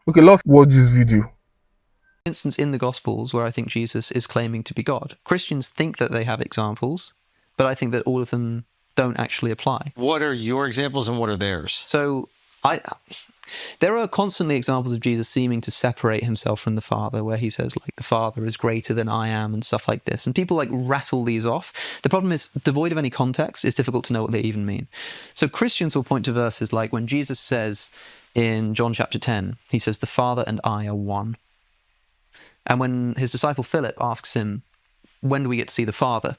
Okay, let's watch this video. Instance in the Gospels where I think Jesus is claiming to be God. Christians think that they have examples, but I think that all of them don't actually apply. What are your examples and what are theirs? So there are constantly examples of Jesus seeming to separate himself from the Father, where he says, like, the Father is greater than I am and stuff like this. And people like rattle these off. The problem is, devoid of any context, it's difficult to know what they even mean. So Christians will point to verses like when Jesus says in John chapter 10, he says, the Father and I are one. And when his disciple Philip asks him, when do we get to see the Father?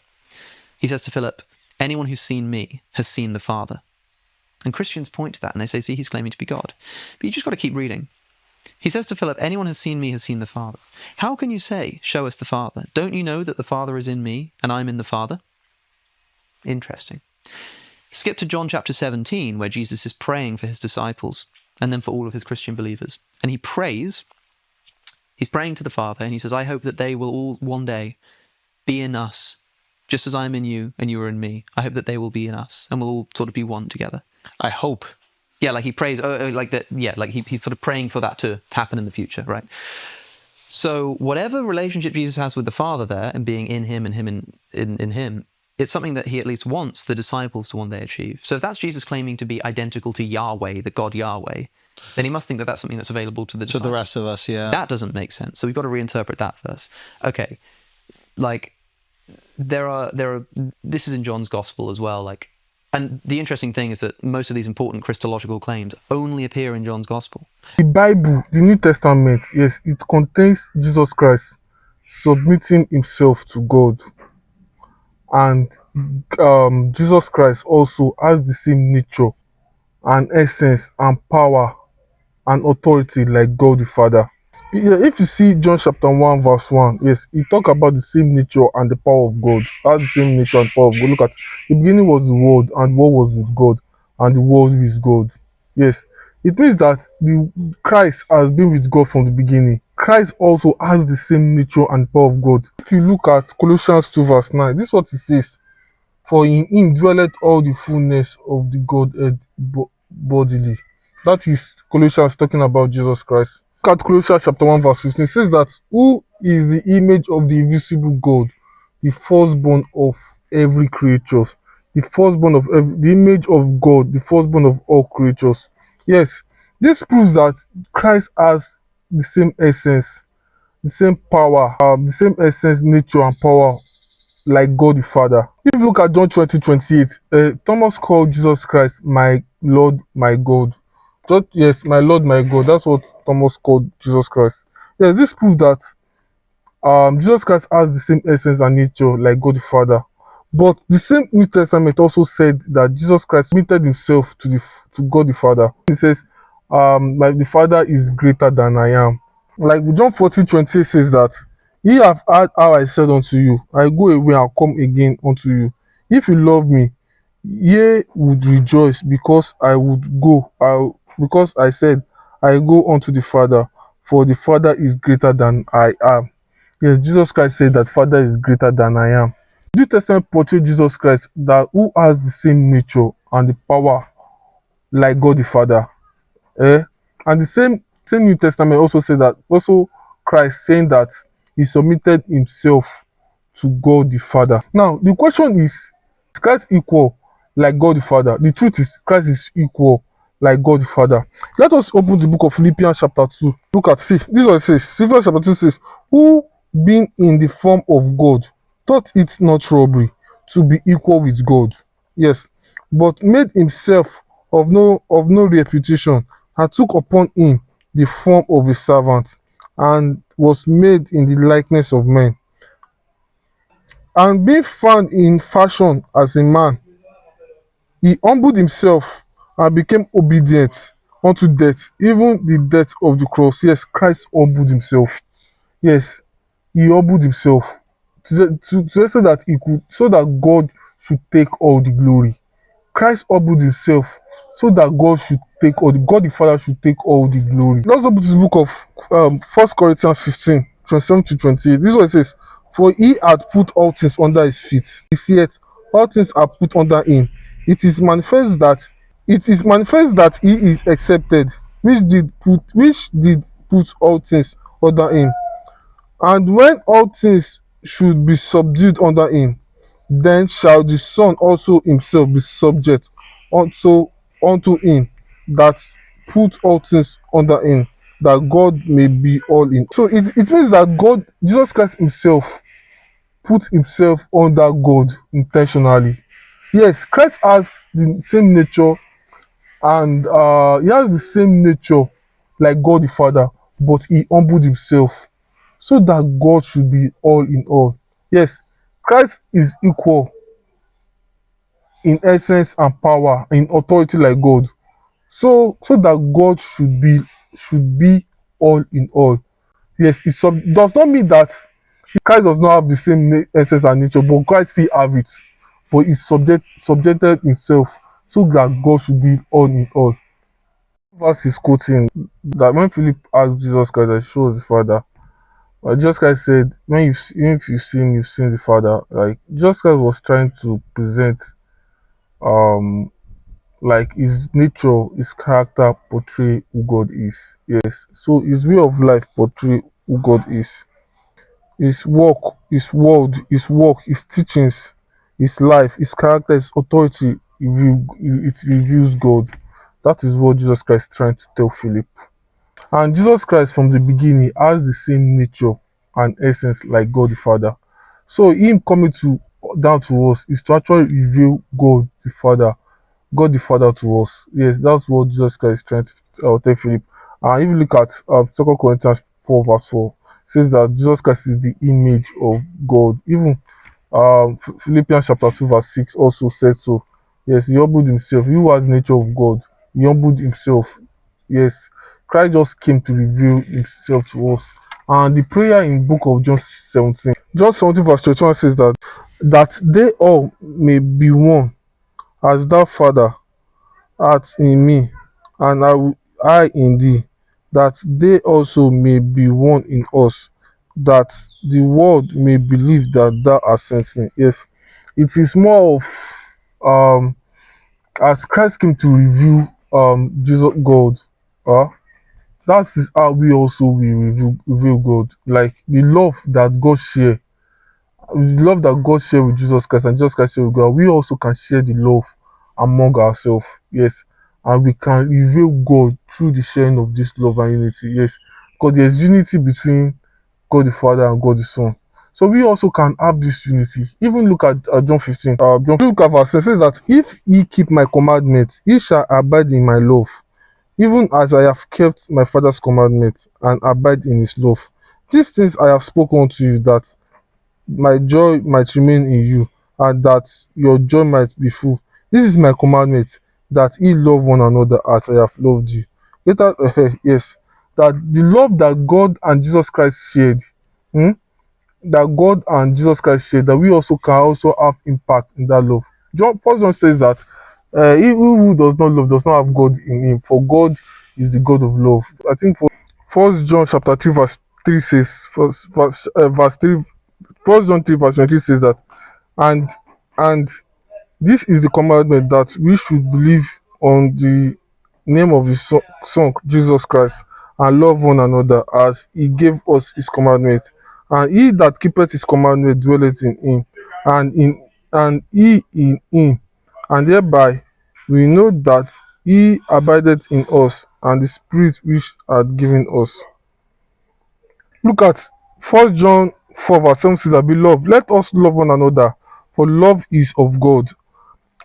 He says to Philip, anyone who's seen me has seen the Father. And Christians point to that and they say, see, he's claiming to be God. But you just got to keep reading. He says to Philip, anyone who has seen me has seen the Father. How can you say, show us the Father? Don't you know that the Father is in me and I'm in the Father? Interesting. Skip to John chapter 17, where Jesus is praying for his disciples and then for all of his Christian believers. And he prays, he's praying to the Father, and he says, I hope that they will all one day be in us, just as I am in you and you are in me. I hope that they will be in us and we'll all sort of be one together. I hope. Yeah, like he prays, like that. Yeah, like he's sort of praying for that to happen in the future, right? So whatever relationship Jesus has with the Father there, and being in him and him in him, it's something that he at least wants the disciples to one day achieve. So if that's Jesus claiming to be identical to Yahweh, the God Yahweh, then he must think that that's something that's available to the disciples. To the rest of us, yeah. That doesn't make sense. So we've got to reinterpret that verse. Okay, like there are. This is in John's Gospel as well. Like. And the interesting thing is that most of these important Christological claims only appear in John's Gospel. The Bible, the New Testament, yes, it contains Jesus Christ submitting himself to God. And Jesus Christ also has the same nature and essence and power and authority like God the Father. Yeah, if you see John chapter 1 verse 1, yes, he talk about the same nature and the power of God. Has the same nature and power of God. Look at, the beginning was the Word, and the Word was with God, and the Word is God. Yes, it means that the Christ has been with God from the beginning. Christ also has the same nature and power of God. If you look at Colossians 2 verse 9, this is what it says. For in him dwelleth all the fullness of the Godhead bodily. That is Colossians talking about Jesus Christ. Look at Colossians chapter 1 verse 15. It says that, who is the image of the invisible God, the firstborn of every creature. The firstborn of the image of God, the firstborn of all creatures. Yes, this proves that Christ has the same essence, the same power, the same essence, nature, and power like God the Father. If you look at John 20:28, Thomas called Jesus Christ my Lord, my God. Yes, my Lord, my God. That's what Thomas called Jesus Christ. Yes, this proves that Jesus Christ has the same essence and nature like God the Father. But the same New Testament also said that Jesus Christ submitted himself to God the Father. He says, the Father is greater than I am. Like John 14:28 says that, ye have heard how I said unto you, I go away and come again unto you. If you love me, ye would rejoice because I would go, because I said, I go unto the Father, for the Father is greater than I am. Yes, Jesus Christ said that Father is greater than I am. The New Testament portrays Jesus Christ that who has the same nature and the power like God the Father. And the same New Testament also said that, also Christ saying that he submitted himself to God the Father. Now the question is Christ equal like God the Father? The truth is Christ is equal like God the Father. Let us open the book of Philippians chapter 2. Look at, see, this is what it says. Philippians chapter 2 says, who being in the form of God thought it not robbery to be equal with God. Yes, but made himself of no reputation, and took upon him the form of a servant, and was made in the likeness of men. And being found in fashion as a man, he humbled himself and became obedient unto death, even the death of the cross. Yes, Christ humbled himself. Yes, he humbled himself so that he could, so that God should take all the glory. Christ humbled himself so that God the Father should take all the glory. Let's open to the book of 1 Corinthians 15:27-28. This is what it says. For he had put all things under his feet. Yet all things are put under him. It is manifest that he is accepted, which did put all things under him. And when all things should be subdued under him, then shall the Son also himself be subject unto him that put all things under him, that God may be all in. So it means that God, Jesus Christ himself, put himself under God intentionally. Yes, Christ has the same nature, and he has the same nature like God the Father, but he humbled himself so that God should be all in all. Yes, Christ is equal in essence and power, in authority like God. So that God should be all in all. Yes, does not mean that Christ does not have the same essence and nature, but Christ still have it. But he subjected himself so that God should be all in all. Verse is quoting that when Philip asked Jesus Christ that shows the Father, Jesus Christ said, if you sin, you've seen the Father. Like Jesus Christ was trying to present um like his nature, his character portray who God is. Yes. So his way of life portray who God is. His work, his word, his work, his teachings, his life, his character, his authority, it reveals God. That is what Jesus Christ is trying to tell Philip. And Jesus Christ from the beginning has the same nature and essence like God the Father. So him coming to down to us is to actually reveal God the Father to us. Yes, that's what Jesus Christ is trying to tell Philip. And if you look at 2 Corinthians 4 verse 4, says that Jesus Christ is the image of God. Even Philippians chapter 2 verse 6 also says so. Yes, he humbled himself. He who has the nature of God, he humbled himself. Yes, Christ just came to reveal himself to us. And the prayer in book of John 17 verse 21 says that they all may be one, as thou, Father, art in me, and I in thee, that they also may be one in us, that the world may believe that thou hast sent me. Yes, it is more of as Christ came to reveal Jesus God. That is how we also will reveal God. Like the love that God share, the love that God share with Jesus Christ and Jesus Christ share with God, we also can share the love among ourselves. Yes, and we can reveal God through the sharing of this love and unity. Yes, because there's unity between God the Father and God the Son. So we also can have this unity. Even look at John 15. Look at verse 10. It says that if ye keep my commandments, ye shall abide in my love, even as I have kept my Father's commandments and abide in his love. These things I have spoken unto you, that my joy might remain in you, and that your joy might be full. This is my commandment, that ye love one another as I have loved you. Later, yes, that the love that God and Jesus Christ shared, hmm, that God and Jesus Christ shared, that we also can also have impact in that love. First John says that he who does not love does not have God in him, for God is the God of love. I think for First John chapter 3 verse 3 says, verse 3, First John 3 verse 23 says that, and and this is the commandment, that we should believe on the name of the Son Jesus Christ, and love one another as he gave us his commandment. And he that keepeth his commandment dwelleth in him, and he in him. And thereby we know that he abideth in us, and the Spirit which hath given us. Look at First John 4 verse 7 says that, beloved, let us love one another, for love is of God.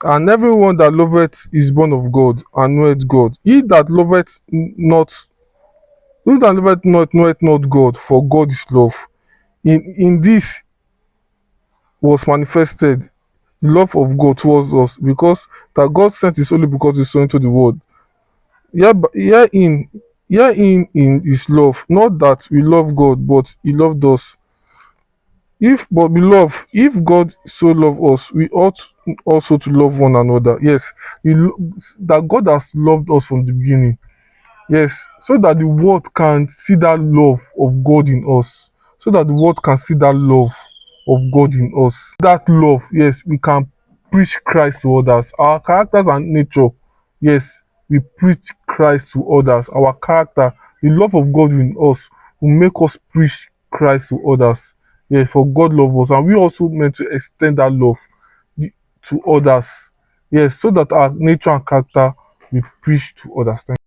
And everyone that loveth is born of God, and knoweth God. He that loveth not knoweth not God, for God is love. In this was manifested the love of God towards us, because that God sent his only begotten Son into the world. Herein in his love, not that we love God, but he loved us. Beloved, if God so loved us, we ought also to love one another. Yes, that God has loved us from the beginning. Yes, so that the world can see that love of God in us. So that the world can see that love of God in us. That love, yes, we can preach Christ to others. Our characters and nature, yes, we preach Christ to others. Our character, the love of God in us will make us preach Christ to others. Yeah, for God love us, and we also meant to extend that love to others. Yes, so that our nature and character will preach to others. Thank